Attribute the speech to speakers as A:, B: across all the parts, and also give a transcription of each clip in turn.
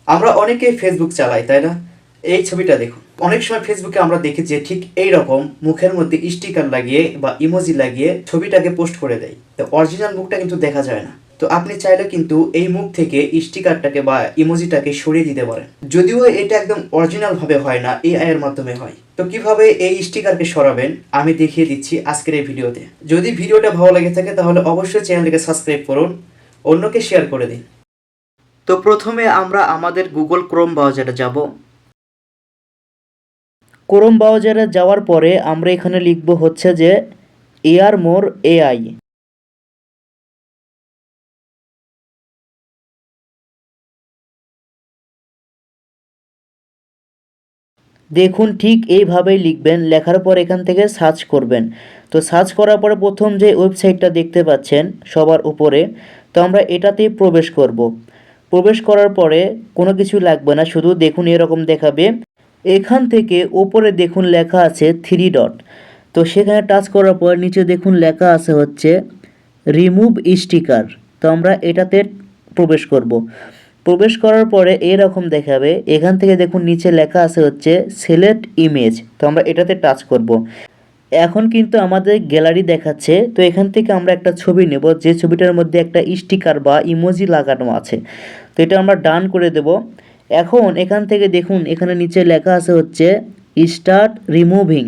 A: আমরা অনেকেই ফেসবুক চালাই, তাই না? এই ছবিটা দেখুন। অনেক সময় ফেসবুকে আমরা দেখি যে ঠিক এই রকম মুখের মধ্যে স্টিকার লাগিয়ে বা ইমোজি লাগিয়ে ছবিটাকে পোস্ট করে দেয়। তো অরিজিনাল মুখটা কিন্তু দেখা যায় না। তো আপনি চাইলে কিন্তু এই মুখ থেকে স্টিকারটাকে বা ইমোজিটাকে সরিয়ে দিতে পারেন। যদিও এটা একদম অরিজিনাল ভাবে হয় না, এআই এর মাধ্যমে হয়। তো কিভাবে এই স্টিকারকে সরাবেন আমি দেখিয়ে দিচ্ছি আজকের এই ভিডিওতে। যদি ভিডিওটা ভালো লেগে থাকে তাহলে অবশ্যই চ্যানেলটিকে সাবস্ক্রাইব করুন, অন্যকে শেয়ার করে দিন। তো প্রথমে আমরা আমাদের গুগল ক্রোম ব্রাউজারে যাব। ক্রোম ব্রাউজারে যাওয়ার পরে আমরা এখানে লিখব হচ্ছে যে এআর মোর এআই। দেখুন ঠিক এইভাবেই লিখবেন, লেখার পর এখান থেকে সার্চ করবেন। তো সার্চ করার পরে প্রথম যে ওয়েবসাইটটা দেখতে পাচ্ছেন সবার উপরে, তো আমরা এটাতেই প্রবেশ করব। প্রবেশ করার পরে কোনো কিছু লাগবে না, শুধু দেখুন এরকম দেখাবে। এখান থেকে ওপরে দেখুন লেখা আছে 3 ডট। তো সেখানে টাচ করার পর নিচে দেখুন লেখা আছে হচ্ছে রিমুভ স্টিকার। তো আমরা এটাতে প্রবেশ করব। প্রবেশ করার পরে এরকম দেখাবে, এখান থেকে দেখুন নিচে লেখা আছে হচ্ছে সিলেক্ট ইমেজ। তো আমরা এটাতে টাচ করব। এখন কিন্তু আমাদের গ্যালারি দেখাচ্ছে। তো এখান থেকে আমরা একটা ছবি নেব, যে ছবিটার মধ্যে একটা স্টিকার বা ইমোজি লাগানো আছে। তো এটা আমরা ডান করে দেব। এখন এখান থেকে দেখুন এখানে নিচে লেখা আছে হচ্ছে স্টার্ট রিমুভিং।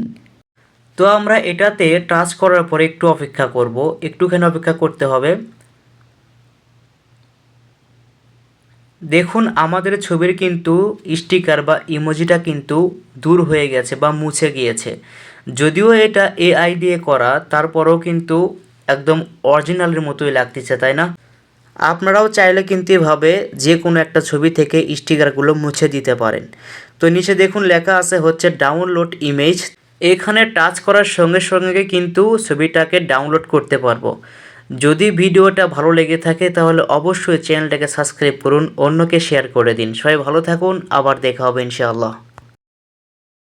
A: তো আমরা এটাতে টাচ করার পরে একটু অপেক্ষা করব, একটুখানি অপেক্ষা করতে হবে। দেখুন আমাদের ছবির কিন্তু স্টিকার বা ইমোজিটা কিন্তু দূর হয়ে গেছে বা মুছে গিয়েছে। যদিও এটা এআই দিয়ে করা, তারপরেও কিন্তু একদম অরিজিনালের মতোই লাগতেছে, তাই না? আপনারাও চাইলে কিন্তু এভাবে যে কোনো একটা ছবি থেকে স্টিকারগুলো মুছে দিতে পারেন। তো নিচে দেখুন লেখা আছে হচ্ছে ডাউনলোড ইমেজ। এখানে টাচ করার সঙ্গে সঙ্গে কিন্তু ছবিটাকে ডাউনলোড করতে পারবো। যদি ভিডিওটা ভালো লেগে থাকে তাহলে অবশ্যই চ্যানেলটাকে সাবস্ক্রাইব করুন, অন্যকে শেয়ার করে দিন। সবাই ভালো থাকুন, আবার দেখা হবে ইনশাআল্লাহ।